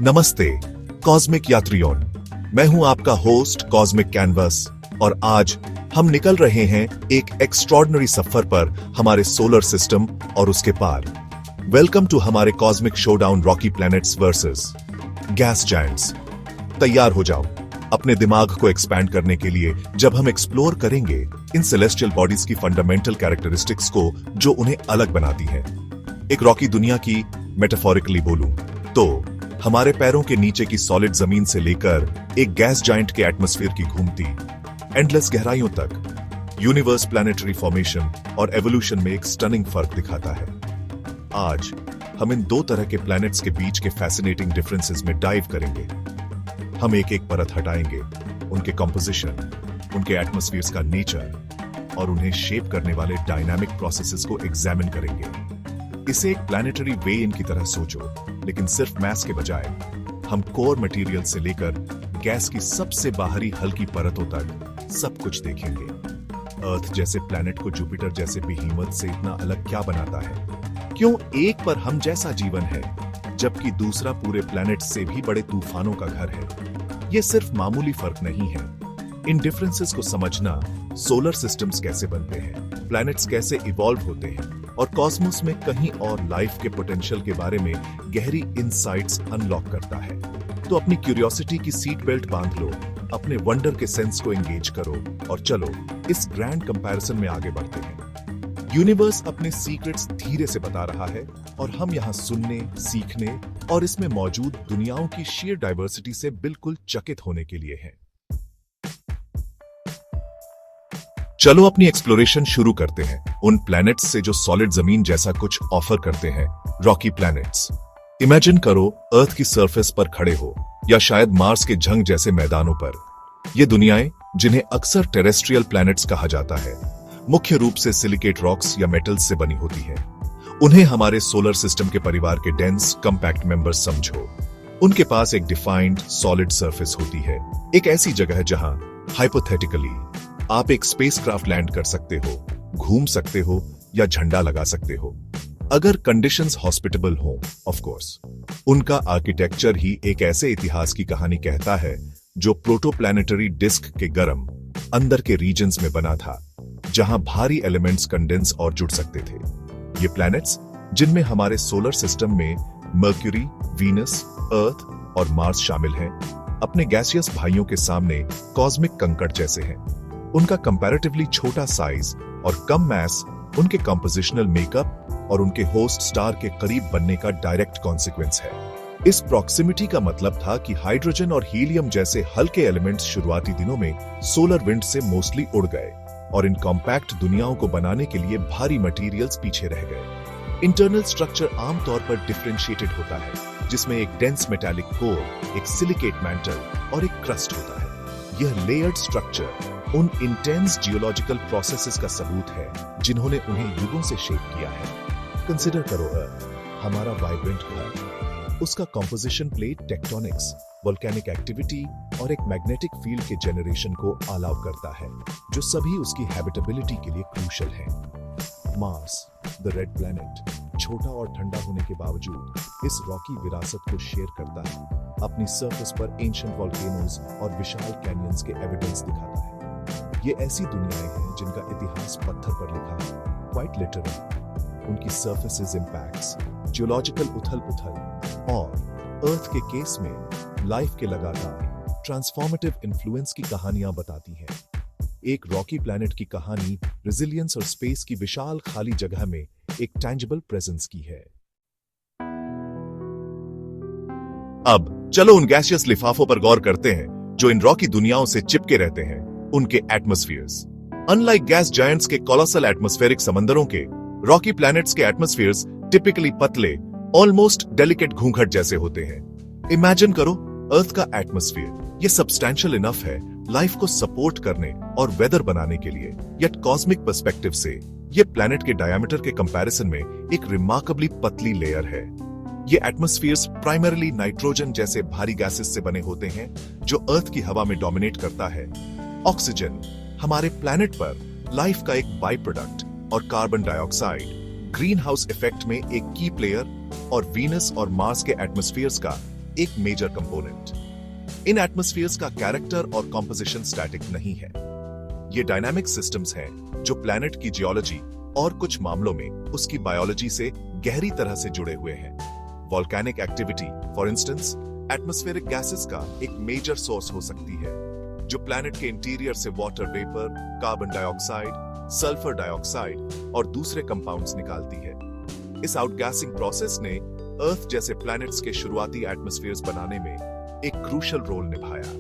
नमस्ते कॉस्मिक यात्रियों, मैं हूं आपका होस्ट कॉस्मिक कैनवस और आज हम निकल रहे हैं एक एक्स्ट्रॉर्डिनरी सफर पर हमारे सोलर सिस्टम और उसके पार। वेलकम टू हमारे cosmic showdown Rocky planets versus gas giants. तैयार हो जाओ अपने दिमाग को एक्सपैंड करने के लिए जब हम एक्सप्लोर करेंगे इन सेलेस्टियल बॉडीज की फंडामेंटल कैरेक्टरिस्टिक्स को जो उन्हें अलग बनाती हैं। एक रॉकी दुनिया की मेटाफोरिकली बोलूं तो हमारे पैरों के नीचे की सॉलिड जमीन से लेकर एक गैस जायंट के एटमॉस्फेयर की घूमती एंडलेस गहराइयों तक यूनिवर्स प्लैनेटरी फॉर्मेशन और एवोल्यूशन में एक स्टनिंग फर्क दिखाता है। आज हम इन दो तरह के प्लैनेट्स के बीच के फैसिनेटिंग डिफरेंसेस में डाइव करेंगे। हम एक एक परत हटाएंगे, उनके कंपोजिशन, उनके एटमॉस्फेयर्स का नेचर और उन्हें शेप करने वाले डायनामिक प्रोसेसेस को एग्जामिन करेंगे। इसे एक प्लैनेटरी वेइन की तरह सोचो, लेकिन सिर्फ मैस के बजाय हम कोर मटेरियल से लेकर गैस की सबसे बाहरी हल्की परतों तक सब कुछ देखेंगे। अर्थ जैसे प्लैनेट को जुपिटर जैसे बिहीमत से इतना अलग क्या बनाता है? क्यों एक पर हम जैसा जीवन है जबकि दूसरा पूरे प्लैनेट से भी बड़े तूफानों का घर है? यह सिर्फ मामूली फर्क नहीं है। इन डिफरेंसेस को समझना, सोलर सिस्टम्स कैसे बनते हैं, प्लैनेट्स कैसे इवॉल्व होते हैं और कॉस्मोस में कहीं और लाइफ के पोटेंशियल के बारे में गहरी इनसाइट्स अनलॉक करता है। तो अपनी क्यूरियोसिटी की सीट बेल्ट बांध लो, अपने वंडर के सेंस को एंगेज करो और चलो इस ग्रैंड कंपैरिजन में आगे बढ़ते हैं। यूनिवर्स अपने सीक्रेट्स धीरे से बता रहा है और हम यहाँ सुनने, सीखने और इसमें मौजूद दुनियाओं की शेयर डाइवर्सिटी से बिल्कुल चकित होने के लिए हैं। चलो अपनी एक्सप्लोरेशन शुरू करते हैं उन प्लैनेट्स से जो सॉलिड जमीन जैसा कुछ ऑफर करते हैं, रॉकी प्लैनेट्स। इमेजिन करो अर्थ की सरफेस पर खड़े हो या शायद मार्स के झंग जैसे मैदानों पर। ये दुनियाएं जिन्हें अक्सर टेरेस्ट्रियल प्लैनेट्स कहा जाता है, मुख्य रूप से सिलिकेट रॉक्स या मेटल्स से बनी होती हैं। उन्हें हमारे सोलर सिस्टम के परिवार के डेंस कंपैक्ट मेंबर्स समझो। उनके पास एक डिफाइंड सॉलिड सरफेस होती है, एक ऐसी जगह जहां हाइपोथेटिकली आप एक स्पेसक्राफ्ट लैंड कर सकते हो, घूम सकते हो या झंडा लगा सकते हो, अगर कंडीशंस हॉस्पिटेबल हो ऑफ कोर्स। उनका आर्किटेक्चर ही एक ऐसे इतिहास की कहानी कहता है जो प्रोटोप्लैनेटरी डिस्क के गर्म अंदर के रीजन्स में बना था, जहां भारी एलिमेंट्स कंडेंस और जुड़ सकते थे। ये प्लैनेट्स जिनमें हमारे सोलर सिस्टम में मर्क्यूरी, वीनस, अर्थ और मार्स शामिल हैं, अपने गैसियस भाइयों के सामने कॉस्मिक कंकड़ जैसे हैं। उनका कंपैरेटिवली छोटा साइज और कम मैस उनके कंपोजिशनल मेकअप और उनके होस्ट स्टार के करीब बनने का डायरेक्ट कॉन्सिक्वेंस है। इस प्रॉक्सिमिटी का मतलब था कि हाइड्रोजन और हीलियम जैसे हल्के एलिमेंट्स शुरुआती दिनों में सोलर विंड से मोस्टली उड़ गए और इन कॉम्पैक्ट दुनियाओं को बनाने के लिए भारी मटेरियल्स पीछे रह गए। इंटरनल स्ट्रक्चर आमतौर पर डिफरेंशिएटेड होता है, जिसमें एक डेंस मेटालिक कोर, एक सिलिकेट मैंटल और एक क्रस्ट होता है। यह लेयर्ड स्ट्रक्चर उन इंटेंस जियोलॉजिकल प्रोसेसेस का सबूत है जिन्होंने उन्हें युगों से शेप किया है। कंसिडर करो अर्थ, हमारा वाइब्रेंट घर, उसका composition plate tectonics, volcanic activity और एक मैग्नेटिक फील्ड के जनरेशन को अलाउ करता है, जो सभी उसकी हैबिटेबिलिटी के लिए क्रूशियल है। मार्स, द रेड प्लैनेट, छोटा और ठंडा होने के बावजूद इस रॉकी विरासत को शेयर करता है। अपनी सरफेस पर एंशिएंट वोल्केनोज और विशाल कैनियंस के एविडेंस दिखाता है। ये ऐसी दुनियाएं हैं जिनका इतिहास पत्थर पर लिखा है, क्वाइट लिटरली। उनकी सरफेसेस इंपैक्ट्स, जियोलॉजिकल उथल-पुथल और अर्थ के केस में लाइफ के लगातार ट्रांसफॉर्मेटिव इन्फ्लुएंस की कहानियां बताती हैं। एक रॉकी प्लैनेट की कहानी रेजिलियंस और स्पेस की विशाल खाली जगह में एक टैंजिबल प्रेजेंस की है। अब चलो उन गैसियस लिफाफों पर गौर करते हैं जो इन रॉकी दुनियाओं से चिपके रहते हैं, उनके एटमॉस्फेयर्स। अनलाइक गैस जायंट्स के कोलोसल एटमॉस्फेरिक समंदरों के, रॉकी प्लैनेट्स के एटमॉस्फेयर्स टिपिकली पतले, ऑलमोस्ट डेलिकेट घूंघट जैसे होते हैं। इमेजिन करो अर्थ का एटमॉस्फेयर, ये सब्सटैंशियल इनफ है लाइफ को सपोर्ट करने और वेदर बनाने के लिए, येट कॉस्मिक पर्सपेक्टिव से ये प्लैनेट के डायमीटर के कंपैरिजन में एक रिमार्केबली पतली लेयर है। ये एटमॉस्फेयर्स प्राइमरीली नाइट्रोजन जैसे भारी गैसेस से बने होते हैं जो अर्थ की हवा में डोमिनेट करता है। ऑक्सीजन हमारे प्लैनेट पर लाइफ का एक बाई प्रोडक्ट और carbon dioxide green house effect में एक की प्लेयर और वीनस और मार्स के एटमॉस्फेयर्स का एक मेजर कंपोनेंट। इन एटमॉस्फेयर्स का कैरेक्टर और कॉम्पोजिशन स्टैटिक नहीं है। ये डायनामिक सिस्टम्स हैं जो प्लैनेट की जियोलॉजी और कुछ मामलों में उसकी बायोलॉजी से गहरी तरह से जुड़े हुए हैं। Volcanic activity, for instance, atmospheric gases का एक मेजर सोर्स हो सकती है, जो प्लैनेट के इंटीरियर से water vapour, carbon dioxide, sulphur dioxide और दूसरे कंपाउंड्स निकालती है। इस आउटगैसिंग प्रोसेस ने अर्थ जैसे प्लैनेट्स के शुरुआती एटमॉस्फेयर्स बनाने में एक क्रूशियल रोल निभाया।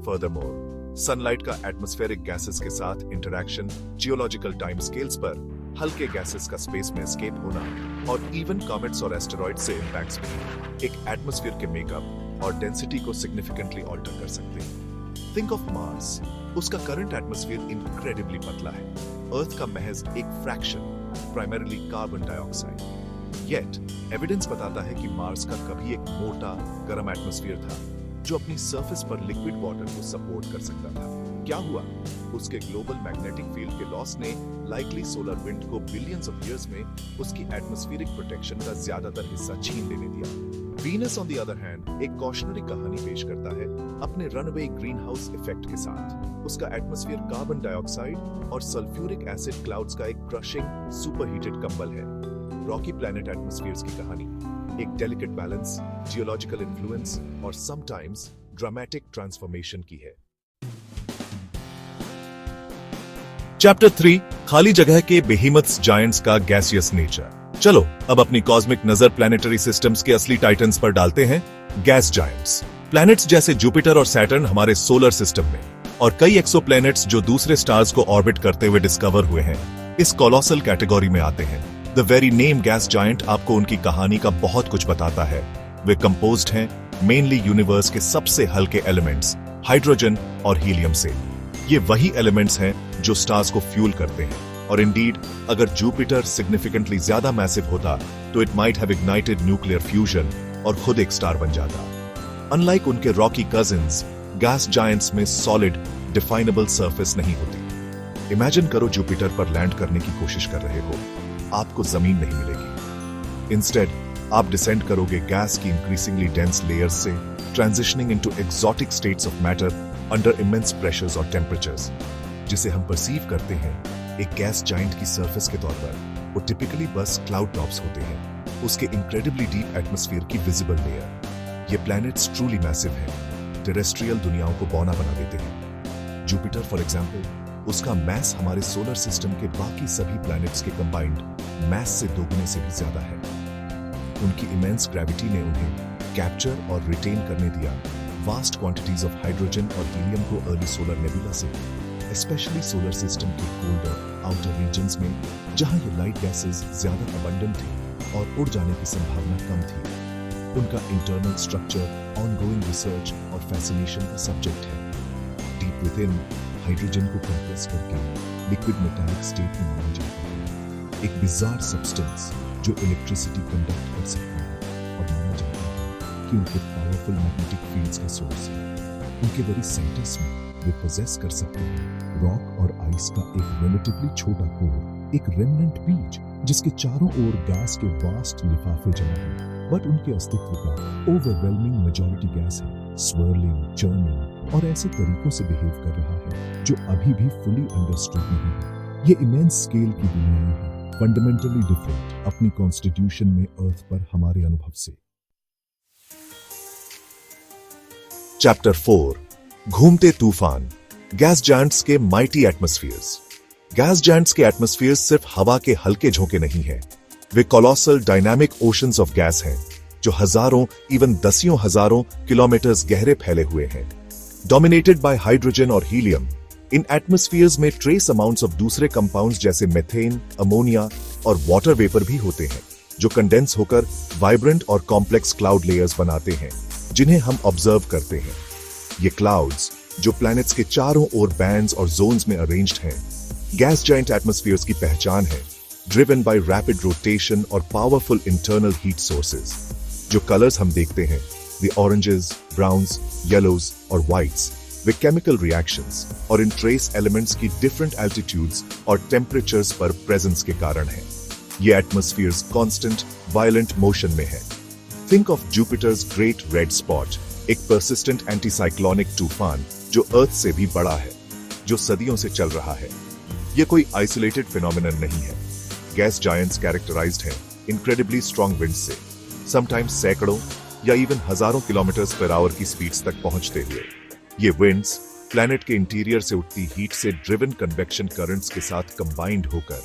फर्दरमोर, सनलाइट का एटमॉस्फेरिक गैसेस के साथ इंटरैक्शन जियोलॉजिकल टाइम स्केल्स पर हल्के गैसेस का स्पेस में एस्केप होना और इवन कॉमेट्स और एस्टेरॉइड से इंपैक्ट्स भी एक एटमॉस्फेयर के मेकअप और डेंसिटी को सिग्निफिकेंटली ऑल्टर कर सकते हैं। Think of Mars. उसका करंट एटमॉस्फेयर इनक्रेडिबली पतला है, अर्थ का महज एक fraction, primarily carbon dioxide. Yet evidence बताता है कि मार्स का कभी एक मोटा गर्म एटमॉस्फेयर था जो अपनी सरफेस पर लिक्विड वाटर को सपोर्ट कर सकता था। क्या हुआ? उसके ग्लोबल मैग्नेटिक फील्ड के लॉस ने लाइकली सोलर विंड को बिलियंस ऑफ इयर्स में उसकी एटमॉस्फेरिक प्रोटेक्शन का ज्यादातर हिस्सा छीन लेने दिया। Venus on the other hand एक कॉशनरी कहानी पेश करता है अपने रनवे ग्रीन हाउस इफेक्ट के साथ। उसका एटमॉस्फेयर कार्बन डाइऑक्साइड और सल्फ्यूरिक एसिड क्लाउड्स का एक क्रशिंग सुपरहीटेड कंबल है। रॉकी प्लैनेट एटमॉस्फेयर्स की कहानी एक डेलिकेट बैलेंस, जियोलॉजिकल इन्फ्लुएंस और समटाइम्स ड्रामेटिक ट्रांसफॉर्मेशन की है। चैप्टर 3, खाली जगह के बेहीमथ्स जायंट्स का गैसियस नेचर। चलो अब अपनी कॉस्मिक नजर प्लैनेटरी सिस्टम्स के असली टाइटन्स पर डालते हैं, गैस जायंट्स। प्लैनेट्स जैसे जुपिटर और सैटर्न हमारे सोलर सिस्टम में और कई एक्सोप्लैनेट्स जो दूसरे स्टार्स को ऑर्बिट करते हुए डिस्कवर हुए हैं, इस कोलोसल कैटेगरी में आते हैं। The very name gas giant आपको उनकी कहानी का बहुत कुछ बताता है। वे कंपोज्ड हैं मेनली यूनिवर्स के सबसे हल्के एलिमेंट्स, हाइड्रोजन और हीलियम से। ये वही एलिमेंट्स हैं जो स्टार्स को फ्यूल करते हैं, और इंडीड अगर जुपिटर सिग्निफिकेंटली ज्यादा मैसिव होता तो it might have ignited nuclear fusion और खुद एक स्टार बन जाता। अनलाइक उनके रॉकी कजिन्स, गैस जायंट्स में सॉलिड डिफाइनेबल सरफेस नहीं होती। इमेजिन करो जुपिटर पर लैंड करने की कोशिश कर रहे हो, आपको जमीन नहीं मिलेगी। इंस्टेड आप डिसेंड करोगे गैस की इंक्रीजिंगली डेंस लेयर्स से, transitioning into exotic states of matter under immense pressures और टेम्परेचर्स। जिसे हम परसीव करते हैं एक गैस जायंट की सरफेस के तौर पर, वो टिपिकली बस क्लाउड टॉप्स होते हैं, उसके इनक्रेडिबली डीप एटमॉस्फेयर की विजिबल लेयर। ये प्लैनेट्स ट्रूली मैसिव हैं, टेरेस्ट्रियल दुनियाओं को बौना बना देते हैं। जुपिटर फॉर एग्जाम्पल, उसका मैस हमारे सोलर सिस्टम के बाकी सभी प्लैनेट्स के कंबाइंड मैस से दोगुने से भी ज्यादा है। उनकी इमेंस ग्रेविटी ने उन्हें कैप्चर और रिटेन करने दिया वास्ट क्वांटिटीज ऑफ हाइड्रोजन और हीलियम को अर्ली सोलर नेबुला से, स्पेशली सोलर सिस्टम के कोल्डर आउटर रीजन्स में, जहां ये लाइट गैसेस ज्यादा अबंडेंट थी और उड़ जाने की संभावना कम थी। उनका इंटरनल स्ट्रक्चर ऑनगोइंग रिसर्च और फैसिनेशन का सब्जेक्ट है। डीप विद इन, हाइड्रोजन को कंप्रेस करके लिक्विड मेटालिक स्टेट में माना जाता है, एक बिजार सब्सटेंस जो इलेक्ट्रिसिटी कंडक्ट कर सकता है, और माना जाता है कि उनके पावरफुल मैग्नेटिक फील्ड्स का सोर्स है। उनके वेरी सेंटर्स में वे पोजेस कर सकते हैं रॉक और आइस का एक रिलेटिवली छोटा कोर, एक रेमनेंट बीच जिसके चारों ओर गैस के वास्ट लिफाफे जमा हैं, बट उनके अस्तित्व का ओवरवेलमिंग मेजॉरिटी गैस है, स्वर्लिंग, चर्निंग और ऐसे तरीकों से बिहेव कर रहा है जो अभी भी फुली अंडरस्टूड नहीं है। ये इमेंस स्केल की दुनियाएं हैं, फंडामेंटली डिफरेंट अपनी कॉन्स्टिट्यूशन में अर्थ पर हमारे अनुभव से। चैप्टर 4, घूमते तूफान, गैस जायंट्स के माइटी एटमॉस्फेयर्स। गैस जायंट्स के एटमॉस्फेयर्स सिर्फ हवा के हल्के झोंके नहीं हैं, वे colossal dynamic oceans of gas हैं जो हजारों इवन दसियों हजारों किलोमीटर्स गहरे फैले हुए हैं। डोमिनेटेड बाय हाइड्रोजन और हीलियम, इन एटमॉस्फेयर्स में ट्रेस अमाउंट्स ऑफ दूसरे कंपाउंड्स जैसे मीथेन, अमोनिया और वाटर वेपर भी होते हैं, जो कंडेंस होकर वाइब्रेंट और कॉम्प्लेक्स क्लाउड लेयर्स बनाते हैं जिन्हें हम ऑब्जर्व करते हैं। ये क्लाउड्स, जो प्लैनेट्स के चारों ओर बैंड्स और जोन्स में अरेंज्ड हैं, गैस जायंट एटमॉस्फेयर्स की पहचान है, ड्रिवन बाय रैपिड रोटेशन और पावरफुल इंटरनल हीट सोर्सेज। जो कलर्स हम देखते हैं, द ऑरेंजेस, ब्राउन्स, येलोज और व्हाइट्स, वे केमिकल रिएक्शंस और इन ट्रेस एलिमेंट्स की डिफरेंट एल्टीट्यूड्स और टेम्परेचर्स पर प्रेजेंस के कारण हैं। ये एटमॉस्फेयर्स कांस्टेंट वायलेंट मोशन में है। Think of Jupiter's great red spot, एक पर्सिस्टेंट एंटीसाइक्लोनिक तूफान जो अर्थ से भी बड़ा है, जो सदियों से चल रहा है। यह कोई आइसोलेटेड फिनोमिनन नहीं है। गैस जायंट्स कैरेक्टराइज्ड हैं इनक्रेडिबली स्ट्रॉन्ग विंड से, समटाइम्स सैकड़ों या इवन हजारों किलोमीटर्स पर आवर की स्पीड्स तक पहुंचते हुए। ये विंड्स प्लैनेट के इंटीरियर से उठती हीट से ड्रिवन कन्वेक्शन करंट्स के साथ कंबाइंड होकर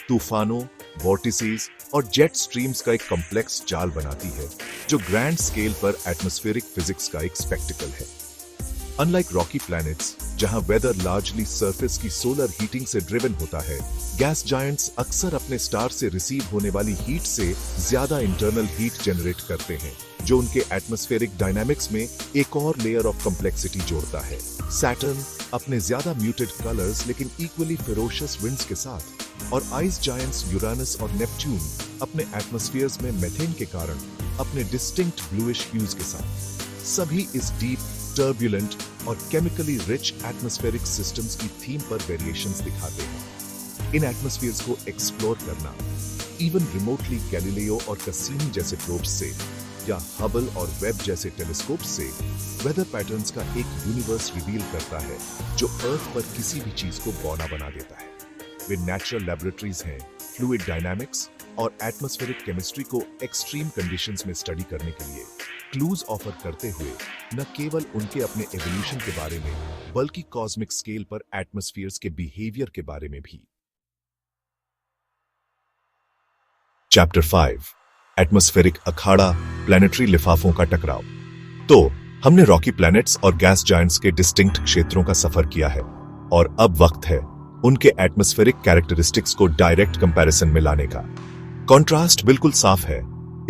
तूफानों, वॉर्टिसेस और जेट स्ट्रीम्स का एक कॉम्प्लेक्स जाल बनाती है जो ग्रैंड स्केल पर एटमॉस्फेरिक फिजिक्स का एक स्पेक्टिकल है। अनलाइक रॉकी प्लैनेट्स, जहां वेदर लार्जली सरफेस की सोलर हीटिंग से ड्रिवन होता है, गैस जायंट्स अक्सर अपने स्टार से रिसीव होने वाली हीट से ज्यादा इंटरनल हीट जनरेट करते हैं, जो उनके एटमॉस्फेरिक डायनामिक्स में एक और लेयर ऑफ कॉम्प्लेक्सिटी जोड़ता है। सैटर्न अपने ज्यादा म्यूटेड कलर्स लेकिन इक्वली फेरोशियस विंड्स के साथ, और आइस जायंट्स यूरानस और नेपट्यून अपने एटमॉस्फेयर्स में मेथेन के कारण अपने डिस्टिंक्ट ब्लूइश ह्यूज के साथ, सभी इस डीप, टर्बुलेंट और केमिकली रिच एटमॉस्फेरिक सिस्टम्स की थीम पर वेरिएशंस दिखाते हैं। इन एटमॉस्फेयर्स को एक्सप्लोर करना इवन रिमोटली गैलीलियो और कैसिनी जैसे प्रोब्स से या हबल और वेब जैसे टेलीस्कोप से वेदर पैटर्न्स का एक यूनिवर्स रिवील करता है जो अर्थ पर किसी भी चीज को बौना बना देता है। वे नेचुरल लैबोरेटरीज हैं फ्लूइड डायनामिक्स और एटमॉस्फेरिक केमिस्ट्री को एक्सट्रीम कंडीशंस में स्टडी करने के लिए क्लूज ऑफर करते हुए न केवल उनके अपने एवोल्यूशन के बारे में बल्कि कॉस्मिक स्केल पर एटमॉस्फेयर्स के बिहेवियर के बारे में भी। चैप्टर 5, एटमॉस्फेरिक अखाड़ा, प्लैनेटरी लिफाफों का टकराव। तो हमने रॉकी प्लैनेट्स और गैस जायंट्स के डिस्टिंक्ट क्षेत्रों का सफर किया है और अब वक्त है उनके एटमॉस्फेरिक कैरेक्टरिस्टिक्स को डायरेक्ट कंपैरिजन में लाने का। कॉन्ट्रास्ट बिल्कुल साफ है,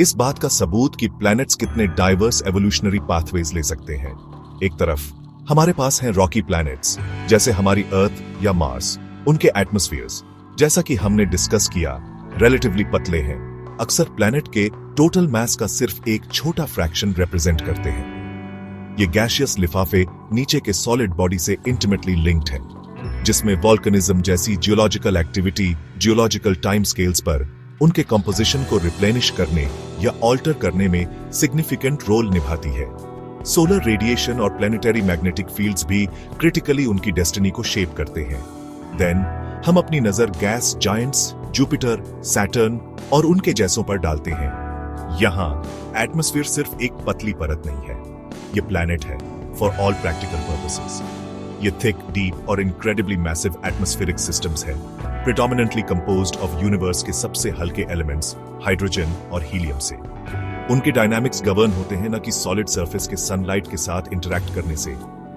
इस बात का सबूत कि प्लैनेट्स कितने डाइवर्स एवोल्यूशनरी पाथवेज ले सकते हैं। एक तरफ हमारे पास हैं रॉकी प्लैनेट्स जैसे हमारी अर्थ या मार्स, उनके एटमॉस्फेयर्स जैसा कि हमने डिस्कस किया रिलेटिवली पतले हैं, अक्सर प्लैनेट के टोटल मास का सिर्फ एक छोटा फ्रैक्शन रिप्रेजेंट करते हैं। ये गैसियस लिफाफे नीचे के सॉलिड बॉडी से इंटिमेटली लिंक्ड हैं, जिसमें वॉल्केनिज्म जैसी geological activity geological time scales पर उनके कंपोजिशन को रिप्लेनिश करने या ऑल्टर करने में सिग्निफिकेंट रोल निभाती है। सोलर रेडिएशन और प्लैनेटरी मैग्नेटिक फील्ड्स भी क्रिटिकली उनकी डेस्टिनी को शेप करते हैं। देन हम अपनी नजर गैस जायंट्स, जुपिटर, सैटर्न और उनके जैसों पर डालते हैं। यहाँ एटमॉस्फेयर सिर्फ एक पतली परत नहीं है, ये प्लैनेट है फॉर ऑल प्रैक्टिकल पर्पसेस। ये थिक, डीप और इनक्रेडिबली मैसिव एटमॉस्फेरिक सिस्टम्स हैं, प्रिडोमिनेंटली कंपोज्ड ऑफ यूनिवर्स के सबसे हल्के एलिमेंट्स हाइड्रोजन और हीलियम से। उनके डायनामिक्स गवर्न होते हैं न कि सॉलिड सरफेस के सनलाइट के साथ इंटरैक्ट करने से,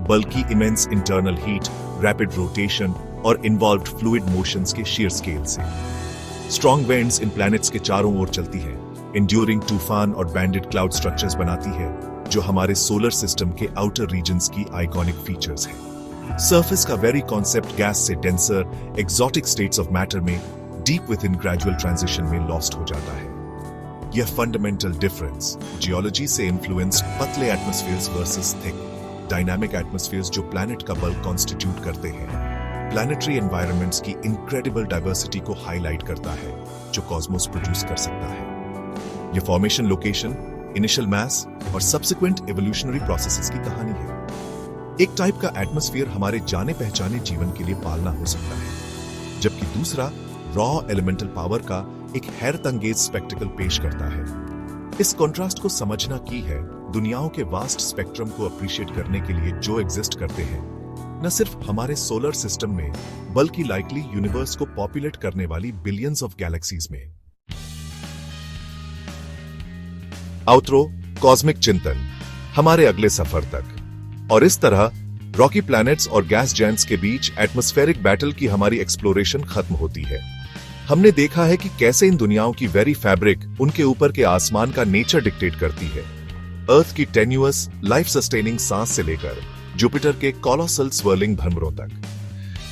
बल्कि immense internal heat, rapid rotation और इन्वॉल्व्ड फ्लूइड मोशंस के sheer स्केल से। स्ट्रॉन्ग विंड्स इन प्लैनेट्स के चारों ओर चलती हैं, इंड्यूरिंग तूफान और बैंडेड क्लाउड स्ट्रक्चर्स बनाती है, जो हमारे सोलर सिस्टम के आउटर रीजन्स की आइकॉनिक फीचर्स हैं। सरफेस का वेरी कॉन्सेप्ट गैस से denser, exotic states of matter में deep within gradual transition में लॉस्ट हो जाता है। यह फंडामेंटल डिफरेंस जियोलॉजी से इन्फ्लुएंस्ड पतले atmospheres versus thick, dynamic atmospheres जो प्लैनेट का बल्क कॉन्स्टिट्यूट करते हैं, प्लैनेटरी एनवायरनमेंट्स की इनक्रेडिबल डाइवर्सिटी को हाईलाइट करता है जो कॉस्मोस प्रोड्यूस कर सकता है। यह फॉर्मेशन, लोकेशन, इनिशियल मास और सब्सिक्वेंट एवोल्यूशनरी प्रोसेसेस की कहानी है। एक टाइप का एटमॉस्फेयर हमारे जाने पहचाने जीवन के लिए पालना हो सकता है, जबकि दूसरा रॉ एलिमेंटल पावर का एक हैरतअंगेज स्पेक्टिकल पेश करता है। इस कॉन्ट्रास्ट को समझना की है दुनियाओं के वास्ट स्पेक्ट्रम को अप्रिशिएट करने के लिए जो एग्जिस्ट करते हैं, न सिर्फ हमारे सोलर सिस्टम में बल्कि लाइकली यूनिवर्स को पॉपुलेट करने वाली बिलियंस ऑफ गैलेक्सीज में। आउटरो, कॉस्मिक चिंतन हमारे अगले सफर तक। और इस तरह रॉकी प्लैनेट्स और गैस जायंट्स के बीच एटमॉस्फेरिक बैटल की हमारी एक्सप्लोरेशन खत्म होती है। हमने देखा है कि कैसे इन दुनियाओं की वेरी फैब्रिक उनके ऊपर के आसमान का नेचर डिक्टेट करती है। अर्थ की टेन्युअस लाइफ सस्टेनिंग सांस से लेकर जुपिटर के कोलोसल स्वर्लिंग भंवरों तक।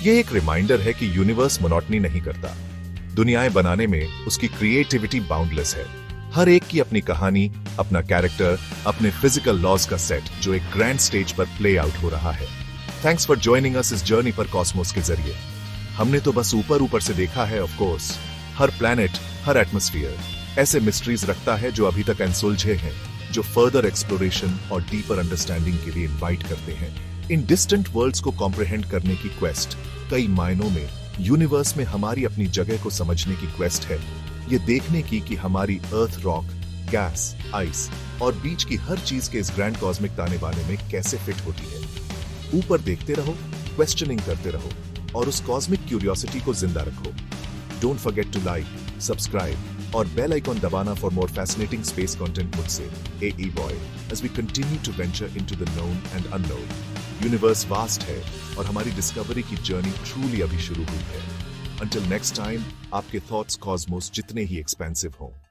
यह एक रिमाइंडर है कि यूनिवर्स मोनोटनी नहीं करता। दुनियाएं बनाने में उसकी क्रिएटिविटी बाउंडलेस है। हर एक की अपनी कहानी, अपना कैरेक्टर, अपने फिजिकल लॉज का सेट जो एक ग्रैंड स्टेज पर प्ले आउट हो रहा है। थैंक्स फॉर जॉइनिंग अस इस जर्नी पर कॉस्मोस के जरिए। हमने तो बस ऊपर ऊपर से देखा है of course, her planet, her atmosphere, ऐसे मिस्ट्रीज रखता है जो अभी तक अनसुलझे हैं, जो फर्दर एक्सप्लोरेशन और डीपर अंडरस्टैंडिंग के लिए इनवाइट करते हैं। इन डिस्टेंट वर्ल्ड्स को कॉम्प्रिहेंड करने की क्वेस्ट कई मायनों में यूनिवर्स में हमारी अपनी जगह को समझने की क्वेस्ट है। ये देखने की कि हमारी अर्थ, रॉक, गैस, आइस और बीच की हर चीज के इस ग्रैंड कॉस्मिक ताने बाने में कैसे फिट होती है। ऊपर देखते रहो, क्वेश्चनिंग करते रहो और उस कॉस्मिक क्यूरियोसिटी को जिंदा रखो। Don't forget to like, subscribe और बेल आइकॉन दबाना for more fascinating space content मुझसे, AE boy, as we continue to venture into the known and unknown. Universe vast है और हमारी डिस्कवरी की जर्नी ट्रूली अभी शुरू हुई है। Until next time, आपके थॉट्स कॉस्मोस जितने ही एक्सपेंसिव हों,